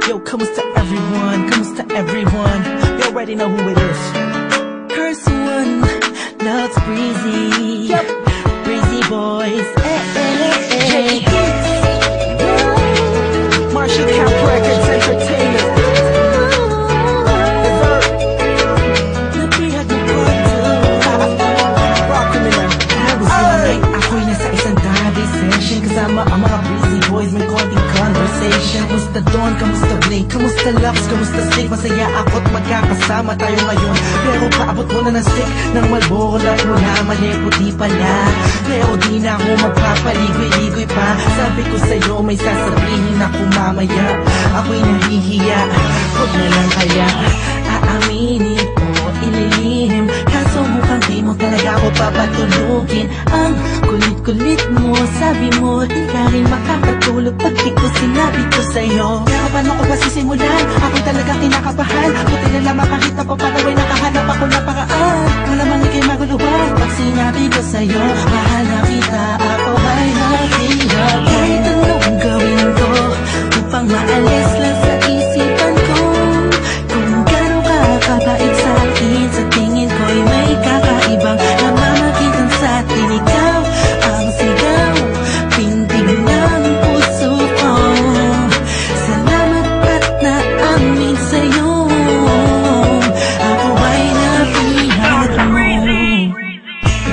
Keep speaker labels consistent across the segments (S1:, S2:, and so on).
S1: Yo, kamusta everyone? Kamusta everyone? You already know who it is. Curse one, loves Breezy. Yep. Breezy boys. Hey. Marshall Camp Records Entertainment. Kasama ang mga breezy boys, may konting conversation. Kamusta Don, kamusta Blink, kamusta Lux, kamusta Stick? Masaya ako't magkakasama tayo ngayon. Pero paabot mo na ng stick ng Marlboro, lahat mo na mali, puti pala. Pero di na ako magpapaligoy-ligoy pa. Sabi ko sa'yo may sasabihin ako mamaya. Ako'y nahihiya, huwag na lang kaya aaminin o ililihim. Kaso mukhang di mo talaga ako papatulugin. Ang kulit-kulit mo, sabi mo di ka rin makakatulog pag di ko sinabi ko sa'yo. Pero paano ko ba sisimulan? Ako'y talaga kinakabahan. Buti na lamang kahit na papanaway nakahanap ako ng paraan. Malamang ikay maguluhan pag sinabi ko sa'yo mahal na kita, ako ay nakikinig. Kahit anong gawin ko upang maalis lang sa isipan ko kung gano'n ka kabait sa akin. Sa tingin ko'y may kakaibang namamagitan sa atin. Ikaw ang sigaw, pintig ng puso ko. Salamat at naamin sa'yo, ako ay napihag mo.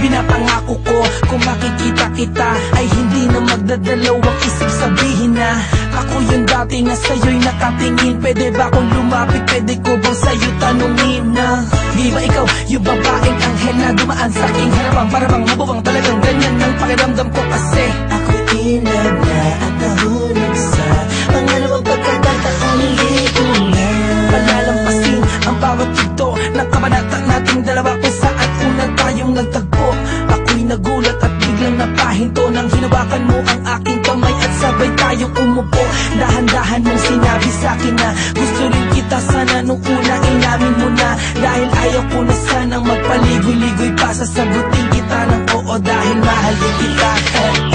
S1: Binapangako ko kung makikita kita ay hindi na magdadalawang isip, sabihin na ako yung dati na sa'yo'y nakatingin. Pwede ba akong lumapit? Pwede ko bang sa'yo tanungin na di ba ikaw yung babaeng anghel na dumaan sa aking harapan? Para bang mabuwang talagang ganyan ng pakiramdam ko kasi ako'y inag na at nahulog sa pangalawang pagkakataong hindi ko na palalampasin ang bawat ito ng kabanata nating dalawa kung saan una tayong nagtagpo. Ako'y nagulat at biglang napahinto nang hinawakan mo ang aking kamay at sabay tayong umupo. Dahan-dahan mong sinabi sa'kin na gusto rin kita, sana nung una inamin mo na. Dahil ayaw ko na sanang magpaligoy-ligoy pa, sasagutin kita ng oo dahil mahal din kita.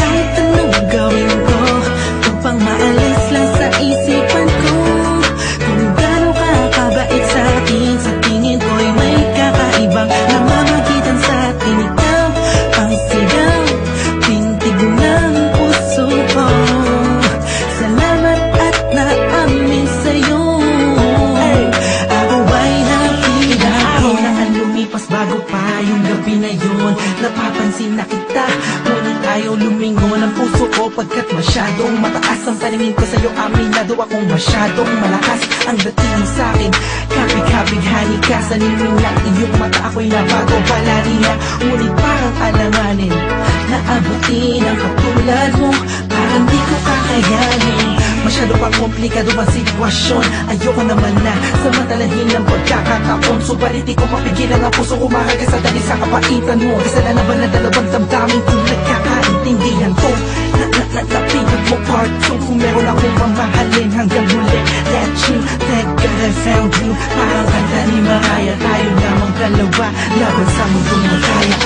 S1: Kahit anong gawin ko upang maalis lang sa isipan ko kung gano'n ka kabait sa akin. Sa tingin ko'y may kakaibang namamagitan sa atin. Ikaw ang sigaw, pintig ng puso ko. Salamat at naamin sa'yo, ako ay napilag. Araw na ang lumipas bago pa yung gabi na yun. Napapansin na kita, ngunit ayaw lumingon ang puso ko pagkat masyadong mataas ang paningin ko sa'yo. Aminado akong masyadong malakas ang dating mo sa'kin. Kapig-kapighani ka sa niling ng iyong mata, ako'y nabago balarina. Ngunit parang alanganin na abutin ang katulad mo, parang di ko kakayanin. Masyado pang komplikado ang sitwasyon, ayoko naman na samantalahin ng pagkakataon. Subalit di ko mapigilan ang puso umahaga sa dali sa kapaitan mo. Kasalanan ba na dalawang damdamin kung nagkakaintindihan ko? Napinag mo part 2 kung meron akong mamahalin hanggang huli. Let you, thank God I found you. Parang kanta ni Mariah, tayo lamang dalawa laban sa mundong magkaya.